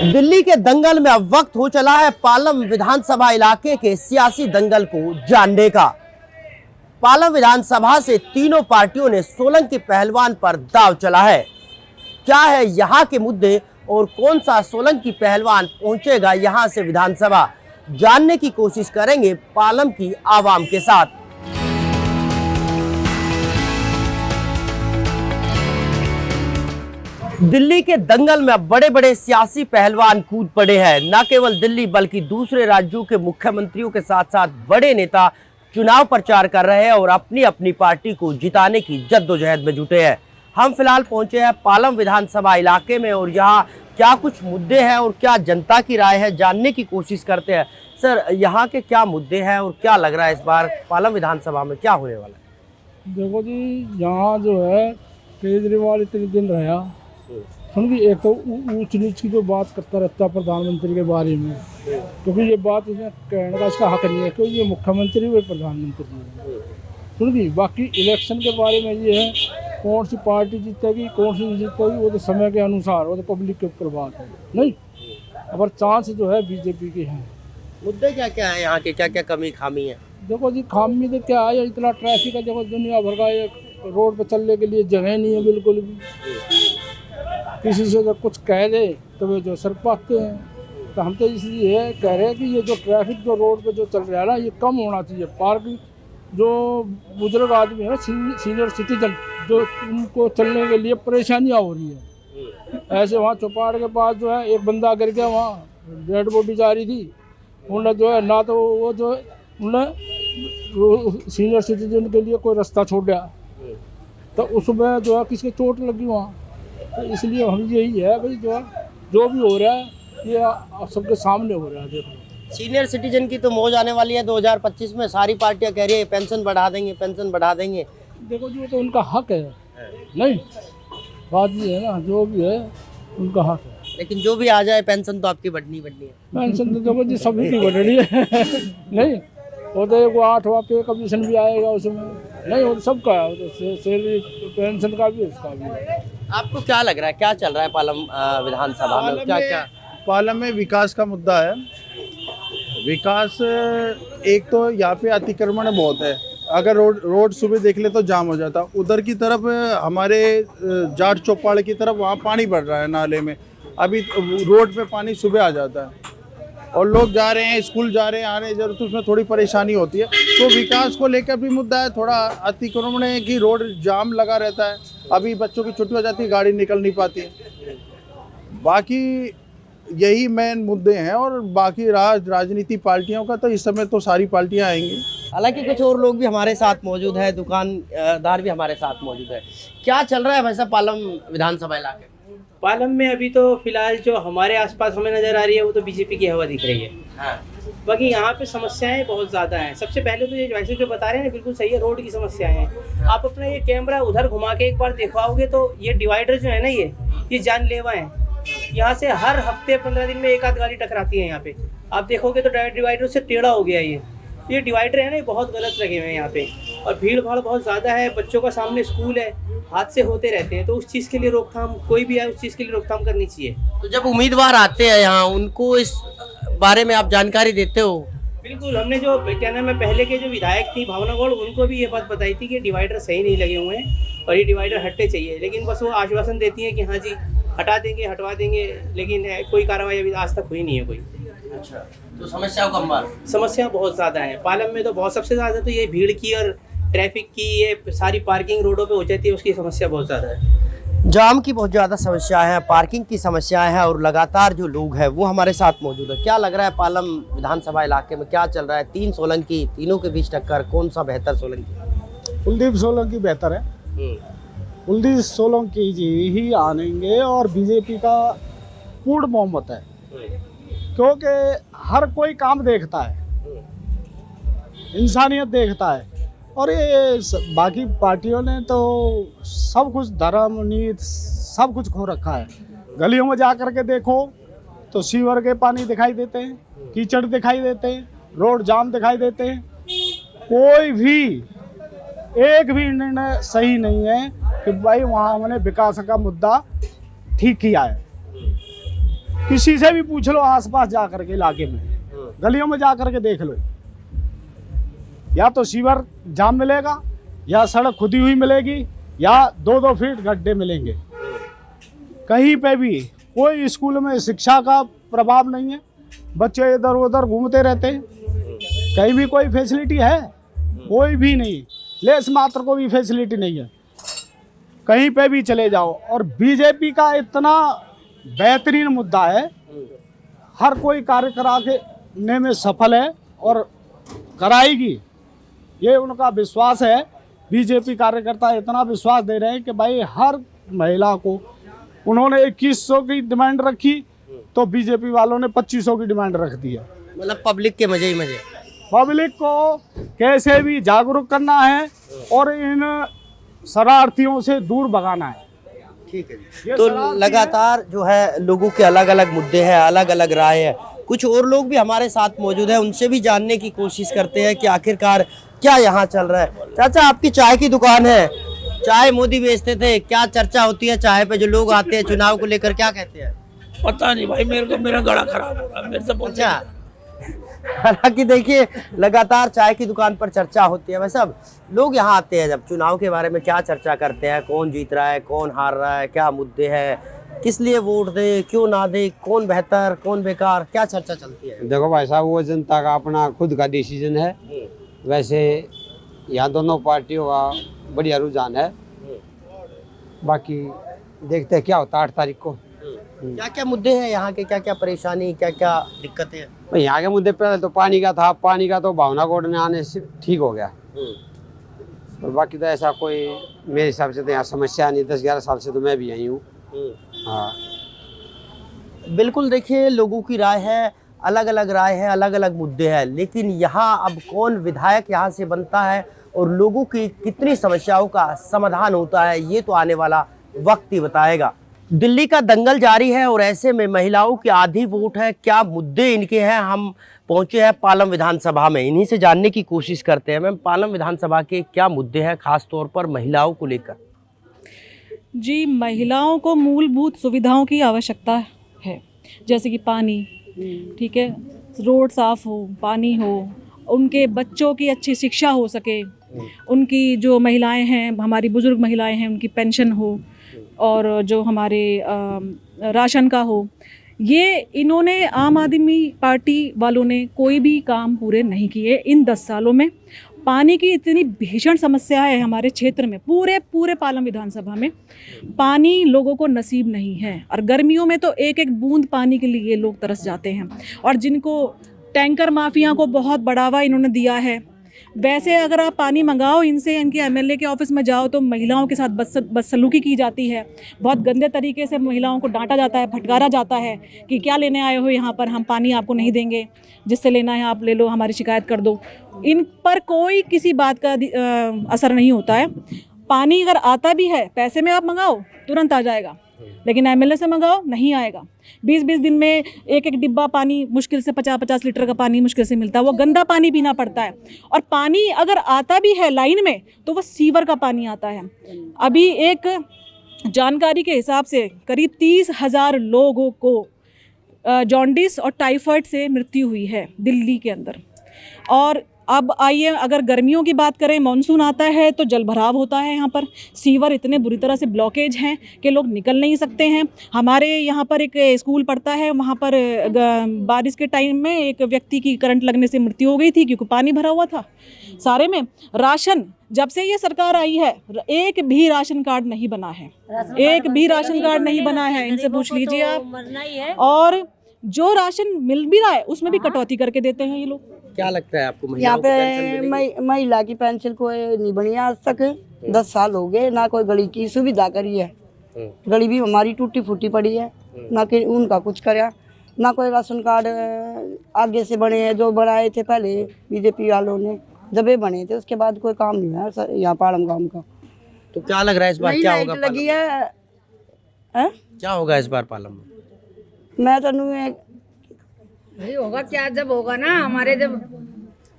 दिल्ली के दंगल में अब वक्त हो चला है पालम विधानसभा इलाके के सियासी दंगल को जानने का। पालम विधानसभा से तीनों पार्टियों ने सोलंकी पहलवान पर दांव चला है। क्या है यहाँ के मुद्दे और कौन सा सोलंकी पहलवान पहुंचेगा यहाँ से विधानसभा, जानने की कोशिश करेंगे पालम की आवाम के साथ। दिल्ली के दंगल में अब बड़े बड़े सियासी पहलवान कूद पड़े हैं। न केवल दिल्ली बल्कि दूसरे राज्यों के मुख्यमंत्रियों के साथ साथ बड़े नेता चुनाव प्रचार कर रहे हैं और अपनी अपनी पार्टी को जिताने की जद्दोजहद में जुटे हैं। हम फिलहाल पहुंचे हैं पालम विधानसभा इलाके में और यहाँ क्या कुछ मुद्दे हैं और क्या जनता की राय है, जानने की कोशिश करते हैं। सर, यहाँ के क्या मुद्दे हैं और क्या लग रहा है इस बार पालम विधानसभा में क्या होने वाला है? देखो जी, यहाँ जो है केजरीवाल इतने दिन रहा, सुन एक तो ऊंच नीच की जो बात करता रहता है प्रधानमंत्री के बारे में, क्योंकि ये बात इसमें कहने का इसका हक नहीं है, क्योंकि ये मुख्यमंत्री हुए प्रधानमंत्री है। सुन बाकी इलेक्शन के बारे में ये है, कौन सी पार्टी जीतेगी कौन सी नहीं जीतेगी वो तो समय के अनुसार, वो तो पब्लिक के ऊपर बात है नहीं। अगर चांस जो है बीजेपी के हैं। मुद्दे क्या क्या है यहाँ के, क्या क्या कमी खामी है? देखो जी, खामी तो क्या है, इतना ट्रैफिक है, देखो दुनिया भर का एक रोड पर चलने के लिए जगह नहीं है बिल्कुल भी। किसी से अगर कुछ कह दे तो वे जो सर पाते हैं। तो हम तो इसलिए कह रहे हैं कि ये जो ट्रैफिक जो रोड पे जो चल रहा है ना, ये कम होना चाहिए। पार्किंग जो बुजुर्ग आदमी है, सीनियर सिटीजन, जो उनको चलने के लिए परेशानियाँ हो रही है। ऐसे वहाँ चौपाड़ के पास जो है एक बंदा गिर गया, वहाँ डेड बॉडी जा रही थी। उन्होंने जो है ना तो वो जो है उन्होंने सीनियर सिटीजन के लिए कोई रास्ता छोड़ दिया, तो उसमें जो है किसी चोट लगी वहाँ। तो इसलिए हम यही है भाई, जो भी हो रहा है ये सबके सामने हो रहा है। देखो, सीनियर सिटीजन की तो मौज आने वाली है 2025 में। सारी पार्टियां कह रही है पेंशन बढ़ा देंगे, पेंशन बढ़ा देंगे। देखो जी, वो तो उनका हक है नहीं, बात ये है ना, जो भी है उनका हक है। लेकिन जो भी आ जाए पेंशन तो आपकी बढ़नी है। पेंशन तो देखो जी सभी की बढ़ रही है नहीं, वो तो एक 8वां पे कमीशन भी आएगा उसमें, नहीं वो तो सबका है, वो तो सैलरी पेंशन का भी उसका भी। आपको क्या लग रहा है, क्या चल रहा है पालम विधानसभा में? क्या क्या पालम में विकास का मुद्दा है। विकास, एक तो यहाँ पे अतिक्रमण बहुत है। अगर रोड सुबह देख ले तो जाम हो जाता। उधर की तरफ हमारे जाट चौपाड़ की तरफ वहाँ पानी बढ़ रहा है नाले में। अभी रोड पे पानी सुबह आ जाता है और लोग जा रहे हैं, स्कूल जा रहे हैं, आ रहे हैं, जरूर तो उसमें थोड़ी परेशानी होती है। तो विकास को लेकर भी मुद्दा है। थोड़ा अतिक्रमण है कि रोड जाम लगा रहता है। अभी बच्चों की छुट्टी हो जाती है, गाड़ी निकल नहीं पाती है। बाकी यही मेन मुद्दे हैं। और बाकी राजनीति पार्टियों का तो इस समय तो सारी पार्टियां आएंगी। हालांकि कुछ और लोग भी हमारे साथ मौजूद है, दुकानदार भी हमारे साथ मौजूद है। क्या चल रहा है वैसा पालम विधानसभा इलाके? पालम में अभी तो फिलहाल जो हमारे आसपास हमें नज़र आ रही है वो तो बीजेपी की हवा दिख रही है। हाँ। बाकी यहाँ पे समस्याएं बहुत ज़्यादा हैं। सबसे पहले तो ये वैसे जो बता रहे हैं बिल्कुल सही है, रोड की समस्याएं हैं। आप अपना ये कैमरा उधर घुमा के एक बार दिखाओगे तो ये डिवाइडर जो है ना, ये जानलेवा है। यहाँ से हर हफ्ते 15 दिन में एक आध गाड़ी टकराती है यहाँ पे। आप देखोगे तो डिवाइडर से टेढ़ा हो गया ये डिवाइडर है ना, ये बहुत गलत लगे हुए हैं यहाँ पे। और भीड़ भाड़ बहुत ज़्यादा है, बच्चों का सामने स्कूल है, हादसे होते रहते हैं। तो उस चीज़ के लिए रोकथाम, कोई भी है उस चीज़ के लिए रोकथाम करनी चाहिए। तो जब उम्मीदवार आते हैं यहाँ, उनको इस बारे में आप जानकारी देते हो? बिल्कुल, हमने जो क्या नाम है पहले के जो विधायक थी भावना गौड़, उनको भी ये बात बताई थी कि डिवाइडर सही नहीं लगे हुए हैं और ये डिवाइडर हटने चाहिए। लेकिन बस वो आश्वासन देती हैं कि हाँ जी हटा देंगे, हटवा देंगे, लेकिन कोई कार्रवाई अभी आज तक हुई नहीं है कोई। अच्छा, तो समस्या बहुत ज़्यादा है पालम में। तो बहुत सबसे ज़्यादा तो ये भीड़ की और ट्रैफिक की, ये सारी पार्किंग रोडों पे हो जाती है, उसकी समस्या बहुत ज़्यादा है। जाम की बहुत ज़्यादा समस्या है, पार्किंग की समस्या है और लगातार जो लोग हैं वो हमारे साथ मौजूद है। क्या लग रहा है पालम विधानसभा इलाके में क्या चल रहा है? 3 सोलंकी, तीनों के बीच टक्कर, कौन सा बेहतर सोलंकी? कुलदीप सोलंकी बेहतर है। कुलदीप सोलंकी जी ही आनेंगे और बीजेपी का पूर्ण बहुमत है, क्योंकि हर कोई काम देखता है, इंसानियत देखता है। और ये बाकी पार्टियों ने तो सब कुछ धर्म नीति सब कुछ खो रखा है। गलियों में जा कर के देखो तो सीवर के पानी दिखाई देते हैं, कीचड़ दिखाई देते हैं, रोड जाम दिखाई देते हैं। कोई भी एक भी निर्णय सही नहीं है कि भाई वहाँ हमने विकास का मुद्दा ठीक किया है। किसी से भी पूछ लो आसपास जा करके इलाके में, गलियों में जा करके देख लो, या तो सीवर जाम मिलेगा, या सड़क खुदी हुई मिलेगी, या 2-2 फीट गड्ढे मिलेंगे। कहीं पे भी कोई स्कूल में शिक्षा का प्रभाव नहीं है, बच्चे इधर उधर घूमते रहते हैं। कहीं भी कोई फैसिलिटी है? कोई भी नहीं, लेस मात्र को भी फैसिलिटी नहीं है। कहीं पे भी चले जाओ। और बीजेपी का इतना बेहतरीन मुद्दा है, हर कोई कार्य कराने में सफल है और कराएगी, ये उनका विश्वास है। बीजेपी कार्यकर्ता इतना विश्वास दे रहे हैं कि भाई हर महिला को, उन्होंने 2100 की डिमांड रखी तो बीजेपी वालों ने 2500 की डिमांड रख दी है। मतलब पब्लिक के मजे ही मजे। पब्लिक को कैसे भी जागरूक करना है और इन शरारतियों से दूर भगाना है। ठीक है जी। तो लगातार जो है लोगों के अलग अलग मुद्दे हैं, अलग अलग राय है। कुछ और लोग भी हमारे साथ मौजूद हैं, उनसे भी जानने की कोशिश करते हैं कि आखिरकार क्या यहाँ चल रहा है। चाचा, आपकी चाय की दुकान है, चाय मोदी बेचते थे, क्या चर्चा होती है चाय पे? जो लोग आते हैं चुनाव को लेकर क्या कहते हैं? पता नहीं भाई, मेरे को मेरा गला खराब हो रहा है, मेरे से बोलते अच्छा, हालांकि देखिए लगातार चाय की दुकान पर चर्चा होती है। वैसे अब लोग यहाँ आते हैं जब चुनाव के बारे में क्या चर्चा करते हैं, कौन जीत रहा है, कौन हार रहा है, क्या मुद्दे हैं, किस लिए वोट दे, क्यों ना दे, कौन बेहतर कौन बेकार, क्या चर्चा चलती है? देखो भाई साहब, वो जनता का अपना खुद का डिसीजन है। वैसे यहाँ दोनों पार्टियों का बढ़िया रुझान है, बाकी देखते हैं क्या होता है 8 तारीख को। क्या क्या मुद्दे हैं यहाँ के, क्या क्या परेशानी, क्या क्या दिक्कतें हैं? भाई यहाँ के मुद्दे पहले तो पानी का था, पानी का तो भावना कोड ने आने से ठीक हो गया, और बाकी तो ऐसा कोई मेरे हिसाब से तो यहाँ समस्या नहीं। 10-11 साल से तो मैं भी यहीं हूँ। हाँ बिल्कुल, देखिए लोगों की राय है, अलग अलग राय है, अलग अलग मुद्दे हैं, लेकिन यहाँ अब कौन विधायक यहाँ से बनता है और लोगों की कितनी समस्याओं का समाधान होता है, ये तो आने वाला वक्त ही बताएगा। दिल्ली का दंगल जारी है और ऐसे में महिलाओं की आधी वोट है। क्या मुद्दे इनके हैं? हम पहुंचे हैं पालम विधानसभा में, इन्हीं से जानने की कोशिश करते हैं। मैम, पालम विधानसभा के क्या मुद्दे हैं खास तौर पर महिलाओं को लेकर? जी, महिलाओं को मूलभूत सुविधाओं की आवश्यकता है, जैसे कि पानी, ठीक है, रोड साफ हो, पानी हो, उनके बच्चों की अच्छी शिक्षा हो सके, उनकी जो महिलाएं हैं, हमारी बुजुर्ग महिलाएं हैं, उनकी पेंशन हो, और जो हमारे राशन का हो। ये इन्होंने, आम आदमी पार्टी वालों ने कोई भी काम पूरे नहीं किए इन 10 सालों में। पानी की इतनी भीषण समस्या है हमारे क्षेत्र में, पूरे पालम विधानसभा में पानी लोगों को नसीब नहीं है, और गर्मियों में तो एक एक बूंद पानी के लिए लोग तरस जाते हैं। और जिनको टैंकर माफिया को बहुत बढ़ावा इन्होंने दिया है, वैसे अगर आप पानी मंगाओ इनसे, इनके एमएलए के ऑफिस में जाओ तो महिलाओं के साथ बदसलूकी की जाती है, बहुत गंदे तरीके से महिलाओं को डांटा जाता है, फटकारा जाता है कि क्या लेने आए हो यहाँ पर, हम पानी आपको नहीं देंगे, जिससे लेना है आप ले लो, हमारी शिकायत कर दो। इन पर कोई किसी बात का असर नहीं होता है। पानी अगर आता भी है, पैसे में आप मंगाओ तुरंत आ जाएगा, लेकिन एमएलए से मंगाओ नहीं आएगा। 20-20 दिन में एक डिब्बा पानी, मुश्किल से 50-50 लीटर का पानी मुश्किल से मिलता है, वो गंदा पानी पीना पड़ता है। और पानी अगर आता भी है लाइन में तो वो सीवर का पानी आता है। अभी एक जानकारी के हिसाब से करीब 30,000 लोगों को जॉन्डिस और टाइफाइड से मृत्यु हुई है दिल्ली के अंदर। और अब आइए, अगर गर्मियों की बात करें, मानसून आता है तो जलभराव होता है यहाँ पर, सीवर इतने बुरी तरह से ब्लॉकेज हैं कि लोग निकल नहीं सकते हैं। हमारे यहाँ पर एक स्कूल पड़ता है, वहाँ पर बारिश के टाइम में एक व्यक्ति की करंट लगने से मृत्यु हो गई थी, क्योंकि पानी भरा हुआ था सारे में। राशन, जब से ये सरकार आई है एक भी राशन कार्ड नहीं बना है, एक भी राशन कार्ड नहीं बना है, इनसे पूछ लीजिए आप। और जो राशन मिल भी रहा है उसमें भी कटौती करके देते हैं ये लोग। क्या लगता है आपको, यहाँ पे महिला की पेंशन कोई नहीं बनी आज तक। 10 साल हो गए, ना कोई गली की सुविधा करी है, गली भी हमारी टूटी फूटी पड़ी है, ना कि उनका कुछ कराया, ना कोई राशन कार्ड आगे से बने हैं। जो बनाए थे पहले बीजेपी वालों ने, जब ये बने थे उसके बाद कोई काम नहीं हुआ यहाँ पालम गाँव का। तो क्या लग रहा है इस बार क्या होगा? लगी है, क्या होगा इस बार पालम में? मैं तो नहीं होगा क्या, जब होगा ना, हमारे जब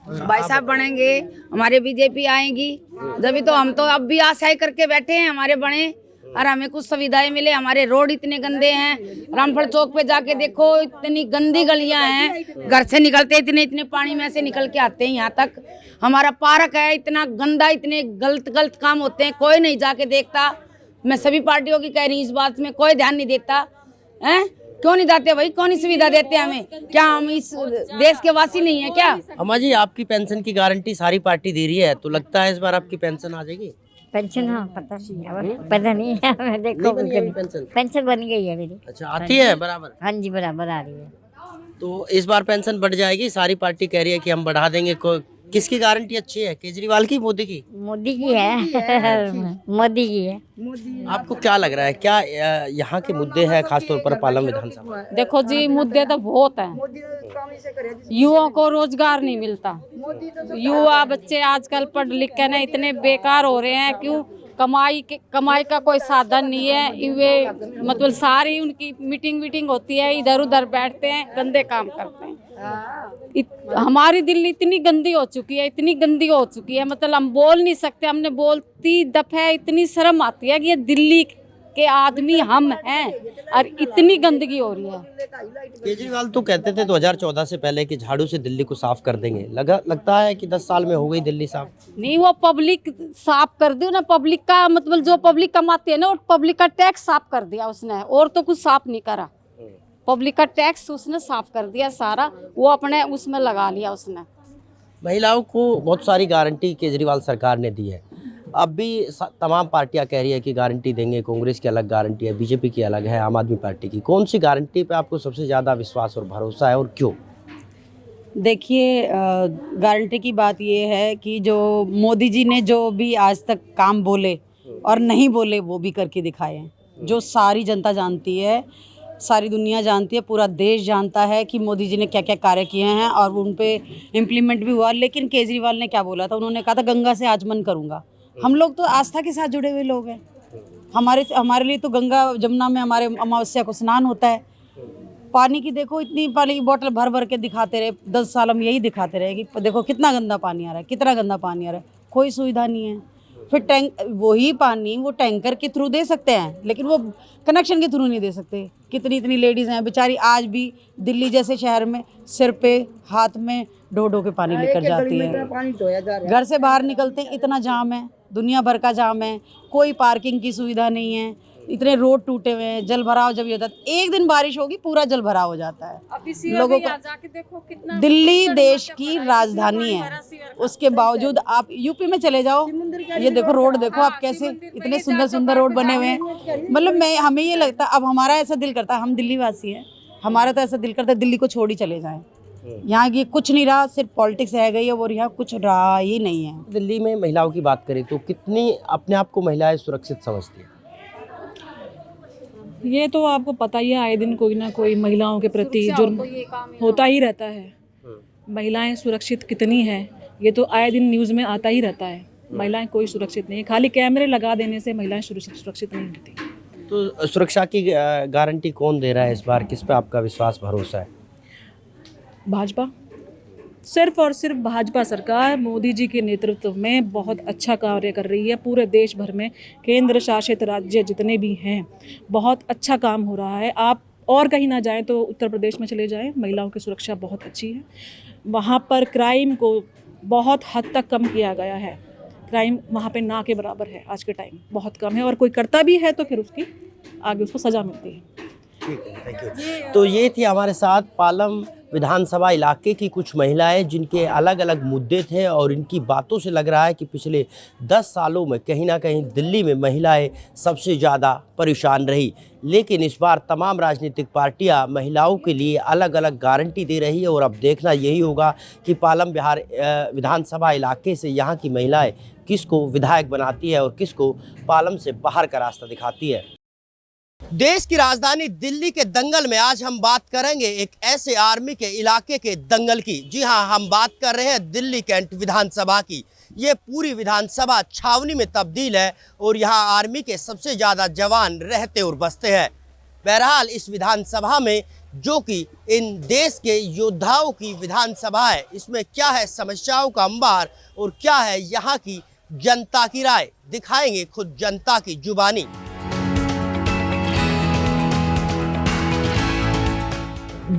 भाई साहब बनेंगे, हमारे बीजेपी आएगी, जब तो हम तो अब भी आशाएं करके बैठे हैं हमारे बने, और हमें कुछ सुविधाएं मिले। हमारे रोड इतने गंदे हैं, रामफल चौक पे जाके देखो इतनी गंदी गलियां हैं, घर से निकलते इतने इतने पानी में से निकल के आते हैं यहाँ तक। हमारा पार्क है इतना गंदा, इतने गलत काम होते हैं, कोई नहीं जाके देखता। मैं सभी पार्टियों की कह रही हूँ, इस बात में कोई ध्यान नहीं देता है। क्यों नहीं जाते भाई, कौन सी सुविधा देते हैं हमें? क्या हम इस देश के वासी नहीं है क्या? अम्मा जी, आपकी पेंशन की गारंटी सारी पार्टी दे रही है, तो लगता है इस बार आपकी पेंशन आ जाएगी? पेंशन, हाँ पता नहीं है, पता नहीं है। मैं देखो पेंशन बन गई है मेरी। अच्छा, आती है बराबर? हाँ जी, बराबर आ रही है। तो इस बार पेंशन बढ़ जाएगी? सारी पार्टी कह रही है कि हम बढ़ा देंगे। किसकी गारंटी अच्छी है, केजरीवाल की, मोदी की? मोदी की है। मोदी की है। आपको क्या लग रहा है, क्या यहाँ के मुद्दे हैं खासतौर पर पालम विधानसभा? देखो जी, मुद्दे तो बहुत हैं। युवाओं को रोजगार नहीं मिलता, युवा बच्चे आजकल पढ़ लिख के ना इतने बेकार हो रहे हैं। क्यों? कमाई का कोई साधन नहीं है। वे मतलब सारी उनकी मीटिंग होती है, इधर उधर बैठते हैं, गंदे काम करते हैं। हमारी दिल्ली इतनी गंदी हो चुकी है, इतनी गंदी हो चुकी है, मतलब हम बोल नहीं सकते। हमने बोलती दफे इतनी शर्म आती है कि ये दिल्ली के आदमी हम हैं और इतनी गंदगी हो रही है। केजरीवाल तो कहते थे 2014 से पहले कि झाड़ू से दिल्ली को साफ कर देंगे। लगता है कि 10 साल में हो गई दिल्ली साफ? नहीं, वो पब्लिक साफ कर दी ना। पब्लिक का मतलब जो पब्लिक कमाती है ना, और पब्लिक का टैक्स साफ कर दिया उसने, और तो कुछ साफ नहीं करा। पब्लिक का टैक्स उसने साफ कर दिया सारा, वो अपने उसमें लगा लिया उसने। महिलाओं को बहुत सारी गारंटी केजरीवाल सरकार ने दी है। अब भी तमाम पार्टियां कह रही है कि गारंटी देंगे। कांग्रेस की अलग गारंटी है, बीजेपी की अलग है, आम आदमी पार्टी की। कौन सी गारंटी पे आपको सबसे ज़्यादा विश्वास और भरोसा है, और क्यों? देखिए, गारंटी की बात ये है कि जो मोदी जी ने जो भी आज तक काम बोले और नहीं बोले वो भी करके दिखाए हैं। जो सारी जनता जानती है, सारी दुनिया जानती है, पूरा देश जानता है कि मोदी जी ने क्या क्या कार्य किए हैं और उन पे इम्प्लीमेंट भी हुआ। लेकिन केजरीवाल ने क्या बोला था? उन्होंने कहा था गंगा से आचमन करूँगा। हम लोग तो आस्था के साथ जुड़े हुए लोग हैं। हमारे लिए तो गंगा जमुना में हमारे अमावस्या को स्नान होता है। पानी की देखो, इतनी पानी की बोतल भर भर के दिखाते रहे, 10 साल हम यही दिखाते रहे कि देखो कितना गंदा पानी आ रहा है, कितना गंदा पानी आ रहा है। कोई सुविधा नहीं है। फिर वही पानी वो टैंकर के थ्रू दे सकते हैं, लेकिन वो कनेक्शन के थ्रू नहीं दे सकते। इतनी लेडीज़ हैं बेचारी, आज भी दिल्ली जैसे शहर में सिर पे हाथ में ढो के पानी लेकर जाती है। घर से बाहर निकलते हैं, इतना जाम है, दुनिया भर का जाम है, कोई पार्किंग की सुविधा नहीं है, इतने रोड टूटे हुए हैं। जल भराव जब ये होता है, एक दिन बारिश होगी पूरा जल भराव हो जाता है लोगों का। दिल्ली देश की राजधानी है, उसके बावजूद आप यूपी में चले जाओ, ये देखो रोड देखो आप कैसे, इतने सुंदर सुंदर रोड बने हुए हैं। मतलब हमें ये लगता है, अब हमारा ऐसा दिल करता है, हम दिल्ली वासी हैं, हमारा तो ऐसा दिल करता है दिल्ली को छोड़ ही चले जाएं। यहाँ की कुछ नहीं रहा, सिर्फ पॉलिटिक्स रह गई है और यहाँ कुछ रहा ही नहीं है। दिल्ली में महिलाओं की बात करें तो कितनी अपने आप को महिलाएं सुरक्षित समझती हैं? ये तो आपको पता ही है, आए दिन कोई ना कोई महिलाओं के प्रति जुर्म होता ही रहता है। महिलाएं सुरक्षित कितनी हैं, ये तो आए दिन न्यूज़ में आता ही रहता है। महिलाएं कोई सुरक्षित नहीं है, खाली कैमरे लगा देने से महिलाएं सुरक्षित नहीं होती। तो सुरक्षा की गारंटी कौन दे रहा है इस बार? किस पे आपका विश्वास भरोसा है? भाजपा, सिर्फ और सिर्फ भाजपा सरकार मोदी जी के नेतृत्व में बहुत अच्छा कार्य कर रही है। पूरे देश भर में केंद्र शासित राज्य जितने भी हैं, बहुत अच्छा काम हो रहा है। आप और कहीं ना जाएं तो उत्तर प्रदेश में चले जाएं, महिलाओं की सुरक्षा बहुत अच्छी है। वहाँ पर क्राइम को बहुत हद तक कम किया गया है। क्राइम वहाँ पे ना के बराबर है, आज के टाइम बहुत कम है, और कोई करता भी है तो फिर उसकी आगे उसको सज़ा मिलती है। ठीक है, थैंक यू। तो ये थी हमारे साथ पालम विधानसभा इलाके की कुछ महिलाएं, जिनके अलग अलग मुद्दे थे, और इनकी बातों से लग रहा है कि पिछले 10 सालों में कहीं ना कहीं दिल्ली में महिलाएं सबसे ज़्यादा परेशान रही। लेकिन इस बार तमाम राजनीतिक पार्टियां महिलाओं के लिए अलग अलग गारंटी दे रही है, और अब देखना यही होगा कि पालम विधानसभा इलाके से यहाँ की महिलाएं किसको विधायक बनाती है और किसको पालम से बाहर का रास्ता दिखाती है। देश की राजधानी दिल्ली के दंगल में आज हम बात करेंगे एक ऐसे आर्मी के इलाके के दंगल की। जी हां, हम बात कर रहे हैं दिल्ली कैंट विधानसभा की। ये पूरी विधानसभा छावनी में तब्दील है और यहाँ आर्मी के सबसे ज़्यादा जवान रहते और बसते हैं। बहरहाल इस विधानसभा में, जो कि इन देश के योद्धाओं की विधानसभा है, इसमें क्या है समस्याओं का अंबार और क्या है यहाँ की जनता की राय, दिखाएंगे खुद जनता की जुबानी।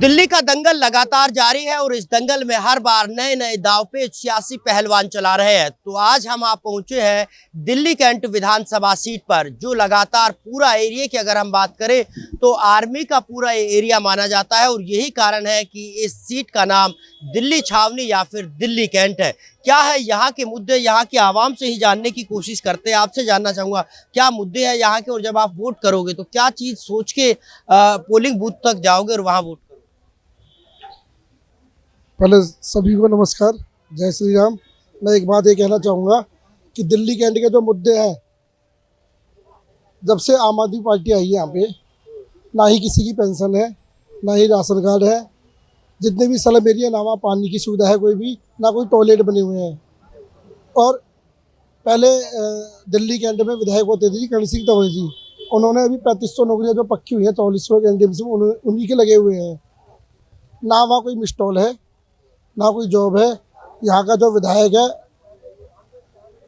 दिल्ली का दंगल लगातार जारी है और इस दंगल में हर बार नए नए दांवपेच सियासी पहलवान चला रहे हैं। तो आज हम आप पहुंचे हैं दिल्ली कैंट विधानसभा सीट पर, जो लगातार पूरा एरिया की अगर हम बात करें तो आर्मी का पूरा एरिया माना जाता है और यही कारण है कि इस सीट का नाम दिल्ली छावनी या फिर दिल्ली कैंट है। क्या है यहाँ के मुद्दे, यहाँ की आवाम से ही जानने की कोशिश करते हैं। आपसे जानना चाहूँगा क्या मुद्दे हैं यहाँ के, और जब आप वोट करोगे तो क्या चीज़ सोच के पोलिंग बूथ तक जाओगे और वहाँ वोट? पहले सभी को नमस्कार, जय श्री राम। मैं एक बात ये कहना चाहूँगा कि दिल्ली कैंट के जो मुद्दे हैं, जब से आम आदमी पार्टी आई है यहाँ पे, ना ही किसी की पेंशन है, ना ही राशन कार्ड है, जितने भी स्लम एरिया ना वहाँ पानी की सुविधा है कोई भी, ना कोई टॉयलेट बने हुए हैं। और पहले दिल्ली कैंट में विधायक होते थे कर्ण सिंह तंवर जी, उन्होंने अभी 3500 नौकरियाँ जो पक्की हुई हैं 4400 एनडीएमसी में उन्हीं के लगे हुए हैं। ना वहाँ कोई मिस्टॉल है, ना कोई जॉब है। यहाँ का जो विधायक है,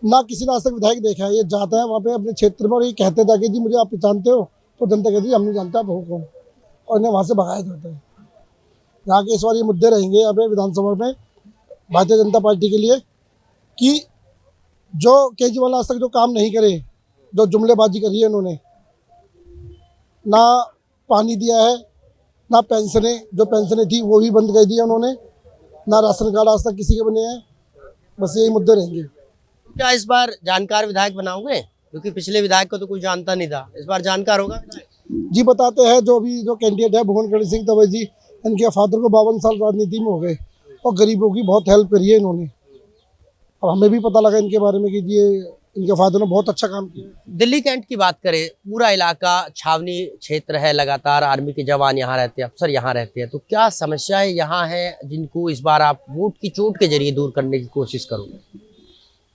ना किसी ने आज तक विधायक देखा है। ये जाता है वहाँ पे अपने क्षेत्र में और ये कहते था कि जी मुझे आप पहचानते हो, तो जनता कहती है हम नहीं जानते आप हो कौन, और इन्हें वहाँ से भगाया जाता है। यहाँ के इस बार ये मुद्दे रहेंगे यहाँ पे विधानसभा में भारतीय जनता पार्टी के लिए कि जो केजरीवाल आज तक जो काम नहीं करे, जो जुमलेबाजी करी है इन्होंने, ना पानी दिया है, ना पेंशनें, जो पेंशनें थी वो भी बंद कर दी है उन्होंने, ना राशन कार्ड आज तक किसी के बने हैं। बस यही मुद्दे रहेंगे। क्या इस बार जानकार विधायक बनाओगे? क्योंकि पिछले विधायक को तो कोई जानता नहीं था, इस बार जानकार होगा जी। बताते हैं जो कैंडिडेट है भुवन कर्ण सिंह तंवर जी, इनके फादर को 52 साल राजनीति में हो गए और गरीबों की बहुत हेल्प करी है इन्होंने। और हमें भी पता लगा इनके बारे में कि ये इनके फादर ने बहुत अच्छा काम किया। दिल्ली कैंट की बात करें, पूरा इलाका छावनी क्षेत्र है, लगातार आर्मी के जवान यहाँ रहते हैं, अफसर यहाँ रहते हैं, तो क्या समस्याएं यहाँ हैं जिनको इस बार आप वोट की चोट के जरिए दूर करने की कोशिश करोगे?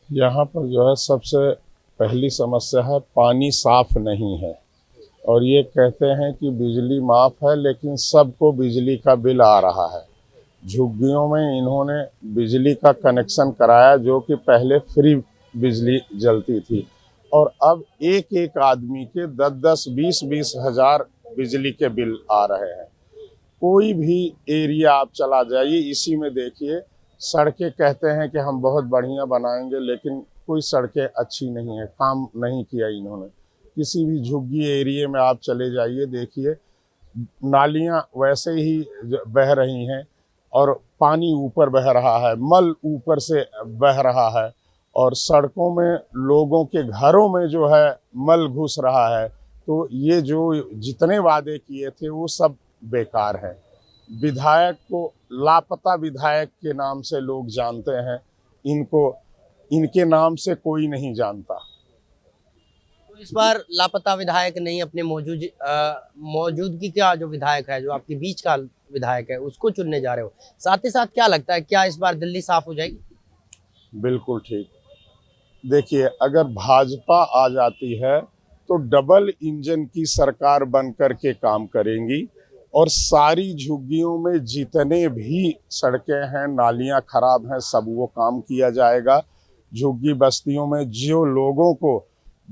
यहाँ पर जो है सबसे पहली समस्या है पानी साफ नहीं है, और ये कहते हैं कि बिजली माफ है, लेकिन सबको बिजली का बिल आ रहा है। झुग्गियों में इन्होंने बिजली का कनेक्शन कराया जो कि पहले फ्री बिजली जलती थी, और अब एक एक आदमी के 10-10, 20-20 हज़ार बिजली के बिल आ रहे हैं। कोई भी एरिया आप चला जाइए, इसी में देखिए, सड़कें कहते हैं कि हम बहुत बढ़िया बनाएंगे, लेकिन कोई सड़कें अच्छी नहीं है, काम नहीं किया इन्होंने। किसी भी झुग्गी एरिया में आप चले जाइए, देखिए नालियाँ वैसे ही बह रही हैं और पानी ऊपर बह रहा है, मल ऊपर से बह रहा है, और सड़कों में लोगों के घरों में जो है मल घुस रहा है। तो ये जो जितने वादे किए थे वो सब बेकार हैं। विधायक को लापता विधायक के नाम से लोग जानते हैं, इनके नाम से कोई नहीं जानता। तो इस बार लापता विधायक नहीं, अपने मौजूदगी का जो विधायक है, जो आपके बीच का विधायक है, उसको चुनने जा रहे हो। साथ ही साथ क्या लगता है, क्या इस बार दिल्ली साफ हो जाएगी? बिल्कुल ठीक। देखिए, अगर भाजपा आ जाती है तो डबल इंजन की सरकार बन कर के काम करेंगी, और सारी झुग्गियों में जितने भी सड़कें हैं, नालियां खराब हैं, सब वो काम किया जाएगा। झुग्गी बस्तियों में जो लोगों को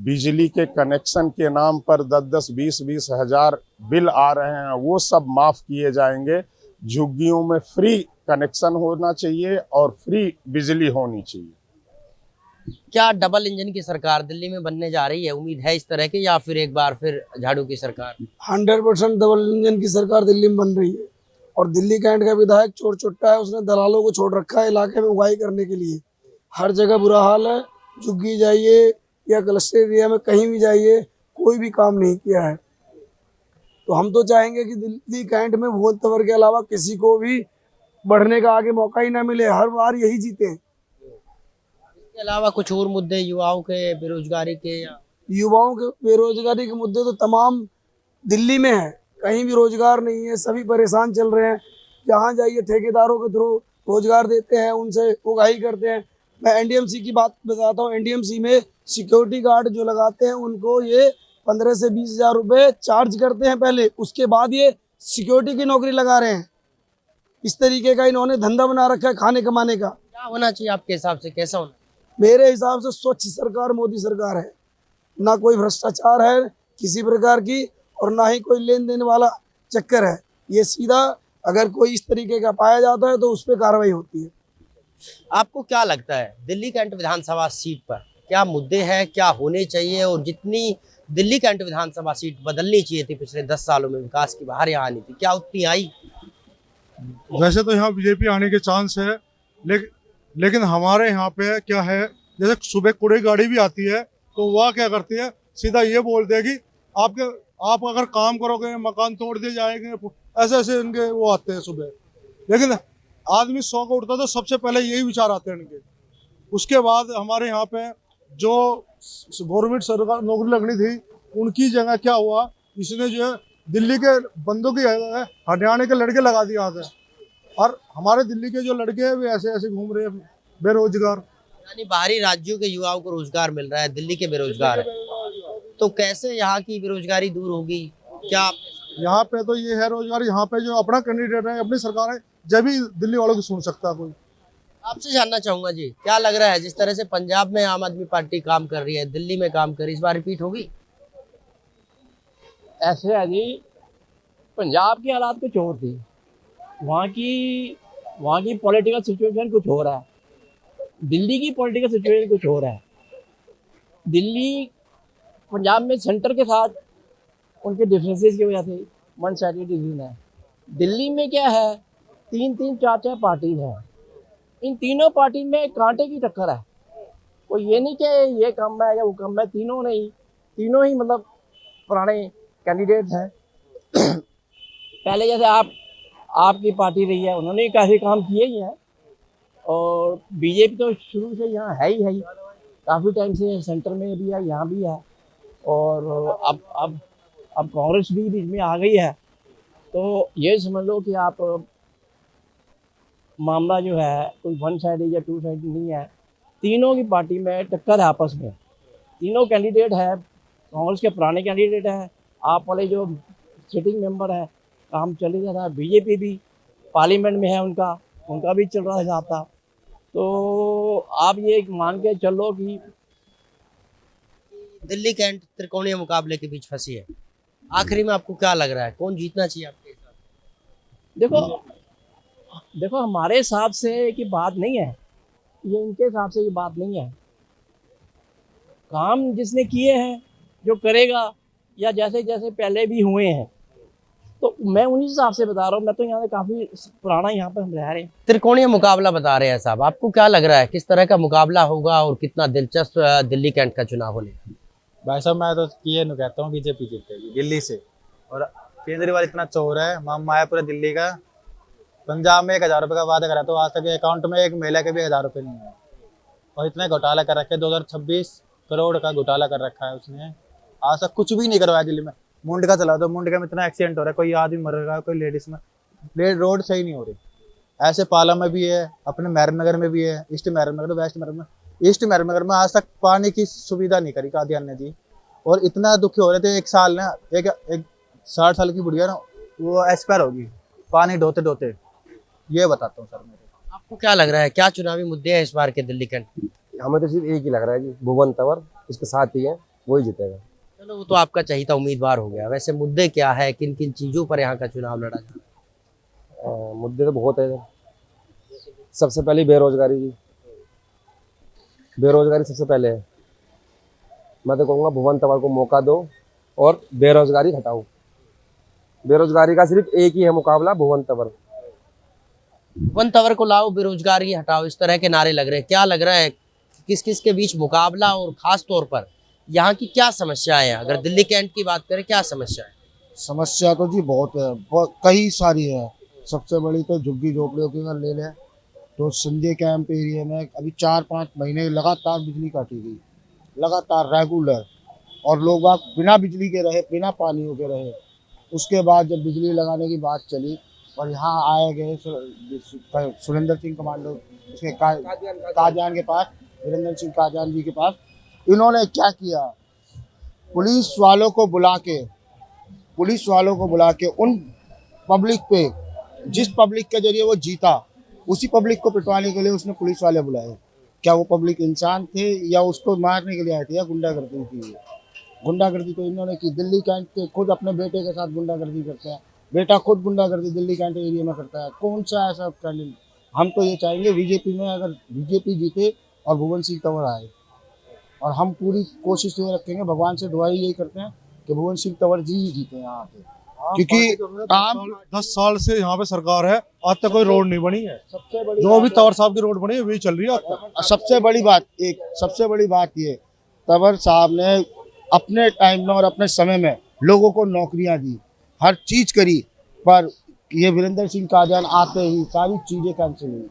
बिजली के कनेक्शन के नाम पर 10-10, 20-20 हज़ार बिल आ रहे हैं, वो सब माफ़ किए जाएंगे। झुग्गियों में फ्री कनेक्शन होना चाहिए और फ्री बिजली होनी चाहिए। क्या डबल इंजन की सरकार दिल्ली में बनने जा रही है? उम्मीद है इस तरह की, या फिर एक बार फिर झाड़ू की सरकार? 100% डबल इंजन की सरकार दिल्ली में बन रही है। और दिल्ली कैंट का विधायक चोर चुट्टा है, उसने दलालों को छोड़ रखा है इलाके में उगाई करने के लिए। हर जगह बुरा हाल है, झुग्गी जाइए या क्लस्टर एरिया में कहीं भी जाइए, कोई भी काम नहीं किया है। तो हम तो चाहेंगे कि दिल्ली कैंट में भुवन तंवर के अलावा किसी को भी बढ़ने का आगे मौका ही ना मिले, हर बार यही जीते। इसके अलावा कुछ और मुद्दे युवाओं के बेरोजगारी के? या युवाओं के बेरोजगारी के मुद्दे तो तमाम दिल्ली में है, कहीं भी रोजगार नहीं है, सभी परेशान चल रहे हैं। जहाँ जाइए ठेकेदारों के थ्रू रोजगार देते हैं, उनसे उगाही करते हैं। मैं एनडीएमसी की बात बताता हूँ। एनडीएमसी में सिक्योरिटी गार्ड जो लगाते हैं उनको ये 15 से 20 हज़ार रुपये चार्ज करते हैं पहले, उसके बाद ये सिक्योरिटी की नौकरी लगा रहे हैं। इस तरीके का इन्होंने धंधा बना रखा है खाने कमाने का। क्या होना चाहिए आपके हिसाब से, कैसा होना? मेरे हिसाब से स्वच्छ सरकार मोदी सरकार है, ना कोई भ्रष्टाचार है किसी प्रकार की, और ना ही कोई लेन देन वाला चक्कर है। ये सीधा अगर कोई इस तरीके का पाया जाता है तो उस पर कार्रवाई होती है। आपको क्या लगता है दिल्ली कैंट विधानसभा सीट पर क्या मुद्दे हैं, क्या होने चाहिए, और जितनी दिल्ली कैंट विधानसभा सीट बदलनी चाहिए थी पिछले 10 सालों में विकास की बाहर यहाँ आनी थी, क्या उतनी आई? वैसे तो यहाँ बीजेपी आने के चांस है, लेकिन हमारे यहाँ पे क्या है, जैसे सुबह कूड़े गाड़ी भी आती है तो वह क्या करती है, सीधा ये बोलते हैं कि आप अगर काम करोगे मकान तोड़ दिए जाएंगे, ऐसे ऐसे इनके वो आते हैं सुबह। लेकिन आदमी 100 को उठता तो सबसे पहले यही विचार आते हैं इनके। उसके बाद हमारे यहाँ पे जो गवर्नमेंट सरकार नौकरी लगनी थी उनकी जगह क्या हुआ, इसने जो है दिल्ली के बंदों की हरियाणा के लड़के लगा दिए यहाँ से, और हमारे दिल्ली के जो लड़के हैं वे ऐसे ऐसे घूम रहे हैं बेरोजगार। यानी बाहरी राज्यों के युवाओं को रोजगार मिल रहा है, दिल्ली के बेरोजगार है, तो कैसे यहाँ की बेरोजगारी दूर होगी? क्या यहाँ पे तो ये है रोजगार, यहाँ पे जो अपना कैंडिडेट है, अपनी सरकार है, जब भी दिल्ली वालों की सुन सकता है कोई। आपसे जानना चाहूंगा जी, क्या लग रहा है जिस तरह से पंजाब में आम आदमी पार्टी काम कर रही है, दिल्ली में काम कर रही है, इस बार रिपीट होगी? ऐसे है जी, पंजाब की हालात कुछ और थी, वहाँ की पॉलिटिकल सिचुएशन कुछ हो रहा है, दिल्ली की पॉलिटिकल सिचुएशन कुछ हो रहा है। दिल्ली पंजाब में सेंटर के साथ उनके डिफरेंसेस की वजह से वन साइडेड डिसीजन है। दिल्ली में क्या है, 3-3, 4-4 पार्टीज हैं, इन तीनों पार्टी में कांटे की टक्कर है। कोई ये नहीं कि ये कम है या वो कम है, तीनों नहीं, तीनों ही मतलब पुराने कैंडिडेट्स हैं। पहले जैसे आपकी पार्टी रही है, उन्होंने काफ़ी काम किए ही हैं, और बीजेपी तो शुरू से यहाँ है ही काफ़ी टाइम से, सेंटर में भी है, यहाँ भी है, और अब कांग्रेस भी बीच में आ गई है। तो ये समझ लो कि आप मामला जो है कोई वन साइड या टू साइड नहीं है, तीनों की पार्टी में टक्कर है आपस में, तीनों कैंडिडेट है, कांग्रेस के पुराने कैंडिडेट है, आप वाले जो सिटिंग मेंबर है, काम चल ही रहा है, बीजेपी भी पार्लियामेंट में है, उनका भी चल रहा है जाता। तो आप ये मान के चलो कि दिल्ली कैंट त्रिकोणीय मुकाबले के बीच फंसी है, आखिरी में आपको क्या लग रहा है कौन जीतना चाहिए आपके हिसाब से? देखो हमारे हिसाब से की बात नहीं है, ये इनके हिसाब से ये बात नहीं है। काम जिसने किए हैं, जो करेगा, या जैसे जैसे पहले भी हुए हैं, तो मैं उन्हीं हिसाब से बता रहा हूँ। मैं तो यहाँ से काफ़ी पुराना यहाँ पर हम रह रहे हैं। त्रिकोणीय मुकाबला बता रहे हैं साहब, आपको क्या लग रहा है किस तरह का मुकाबला होगा और कितना दिलचस्प दिल्ली कैंट का चुनाव होने? भाई साहब मैं तो ये कहता हूँ बीजेपी जीतेगी दिल्ली से, और केजरीवाल इतना चोर है, माया पूरा दिल्ली का। पंजाब में 1000 रुपये का वादा करा तो आज तक अकाउंट में एक महिला के भी 1000 रुपये नहीं है, और इतने घोटाला कर रखे, 2026 करोड़ का घोटाला कर रखा है उसने, आज तक कुछ भी नहीं करवाया दिल्ली में। मुंडका चला दो, मुंडका में इतना एक्सीडेंट हो रहा है, कोई आदमी मर रहा है, कोई लेडीज में रोड सही नहीं हो रही। ऐसे पाला में भी है, अपने महरम नगर में भी है, ईस्ट महरम नगर, वेस्ट महरम में, ईस्ट महरम नगर में आज तक पानी की सुविधा नहीं करी कादियान ने दी, और इतना दुखी हो रहे थे। एक साल ना एक 60 साल की बुढ़िया ना वो एक्सपायर होगी पानी ढोते ढोते, ये बताता हूँ सर। मेरे आपको क्या लग रहा है क्या चुनावी मुद्दे हैं इस बार के दिल्ली कैंट? हमें तो सिर्फ एक ही लग रहा है जी, भुवन तंवर इसके साथ ही है, वही जीतेगा। चलो वो तो आपका चहीता उम्मीदवार हो गया, वैसे मुद्दे क्या है, किन किन चीजों पर यहाँ का चुनाव लड़ा जा रहा है? मुद्दे तो बहुत है। सबसे पहले बेरोजगारी जी, बेरोजगारी सबसे पहले है। मैं तो कहूँगा भुवन तंवर को मौका दो और बेरोजगारी हटाओ। बेरोजगारी का सिर्फ एक ही है मुकाबला, भुवन तंवर। भुवन तंवर को लाओ, बेरोजगारी हटाओ, इस तरह के नारे लग रहे हैं। क्या लग रहा है किस किस के बीच मुकाबला, और खास तौर पर यहाँ की क्या समस्याएं हैं? अगर दिल्ली कैंट की बात करें, क्या समस्या है? समस्या तो जी बहुत है, कई सारी है। सबसे बड़ी तो झुग्गी झोपड़ियों की अगर ले लें तो संजय कैंप एरिया में अभी 4-5 महीने लगातार बिजली काटी गई, लगातार रेगुलर, और लोग बाग बिना बिजली के रहे, बिना पानियों के रहे। उसके बाद जब बिजली लगाने की बात चली और यहाँ आए गए सुरेंद्र सिंह कमांडो उसके काजान के पास, वीरेंद्र सिंह काजान जी के पास, इन्होंने क्या किया, पुलिस वालों को बुला के उन पब्लिक पे, जिस पब्लिक के जरिए वो जीता, उसी पब्लिक को पिटवाने के लिए उसने पुलिस वाले बुलाए। क्या वो पब्लिक इंसान थे या उसको मारने के लिए आए थे, या गुंडागर्दी की? गुंडागर्दी तो इन्होंने की। दिल्ली कैंट के खुद अपने बेटे के साथ गुंडागर्दी करते हैं, बेटा खुद गुंडागर्दी दिल्ली कैंट एरिया में करता है। कौन सा ऐसा कैंडिडेट? हम तो ये चाहेंगे बीजेपी में अगर बीजेपी जीते और भुवन सिंह तंवर आए, और हम पूरी कोशिश ये रखेंगे, भगवान से दुआ यही करते हैं कि भुवन सिंह तंवर जी ही जीते यहाँ पे, क्योंकि काम 10 साल से यहाँ पे सरकार है, आज तक कोई रोड नहीं बनी है। सबसे बड़ी जो भी तंवर साहब की रोड बनी है वही चल रही है आज तक। सबसे बड़ी बात ये, तंवर साहब ने अपने टाइम में और अपने समय में लोगों को नौकरियां दी, हर चीज करी, पर ये वीरेंद्र सिंह कादियान आते ही सारी चीजें कैंसिल हुई।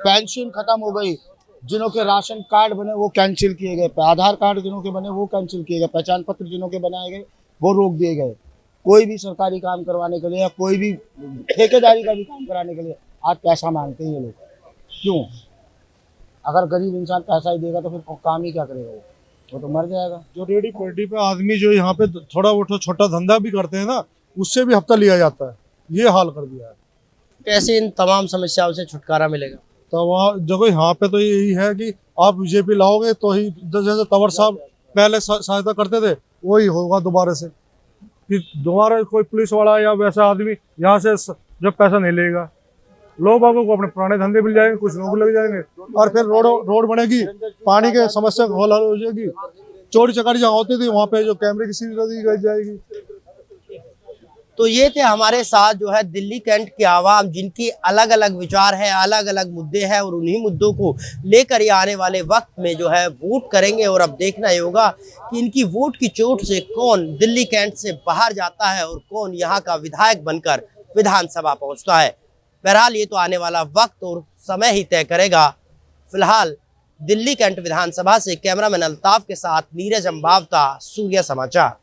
पेंशन खत्म हो गई, जिन्हों के राशन कार्ड बने वो कैंसिल किए गए, आधार कार्ड जिन्हों के बने वो कैंसिल किए गए, पहचान पत्र जिन्हों के बनाए गए वो रोक दिए गए। कोई भी सरकारी काम करवाने के लिए या कोई भी ठेकेदारी का भी काम कराने के लिए आज पैसा मांगते हैं ये लोग। क्यों? अगर गरीब इंसान पैसा ही देगा तो फिर काम ही क्या करेगा? वो तो मर जाएगा। जो रेडी पलटी पे आदमी जो यहाँ पे थोड़ा बहुत छोटा धंधा भी करते हैं ना, उससे भी हफ्ता लिया जाता है। ये हाल कर दिया है। कैसे इन तमाम समस्याओं से छुटकारा मिलेगा? तो वहाँ जगह यहाँ पे तो यही है कि आप बीजेपी लाओगे तो ही, जैसे तंवर साहब पहले सहायता करते थे वही होगा दोबारा से, कि दोबारा कोई पुलिस वाला या वैसा आदमी यहाँ से जब पैसा नहीं लेगा, लोग बागों को अपने पुराने धंधे मिल जाएंगे, कुछ लोग लग जाएंगे, और फिर रोड बनेगी, पानी के समस्या हल हो जाएगी। चोरी चकारी जहाँ होती थी वहाँ पे जो कैमरे की सुविधा दी जाएगी। तो ये थे हमारे साथ जो है दिल्ली कैंट के आवाम, जिनकी अलग अलग विचार है, अलग अलग मुद्दे हैं, और उन्हीं मुद्दों को लेकर ये आने वाले वक्त में जो है वोट करेंगे। और अब देखना ही होगा कि इनकी वोट की चोट से कौन दिल्ली कैंट से बाहर जाता है और कौन यहाँ का विधायक बनकर विधानसभा पहुँचता है। बहरहाल ये तो आने वाला वक्त और समय ही तय करेगा। फिलहाल दिल्ली कैंट विधानसभा से कैमरामैन अल्ताफ के साथ नीरज अम्बावता, सूर्य समाचार।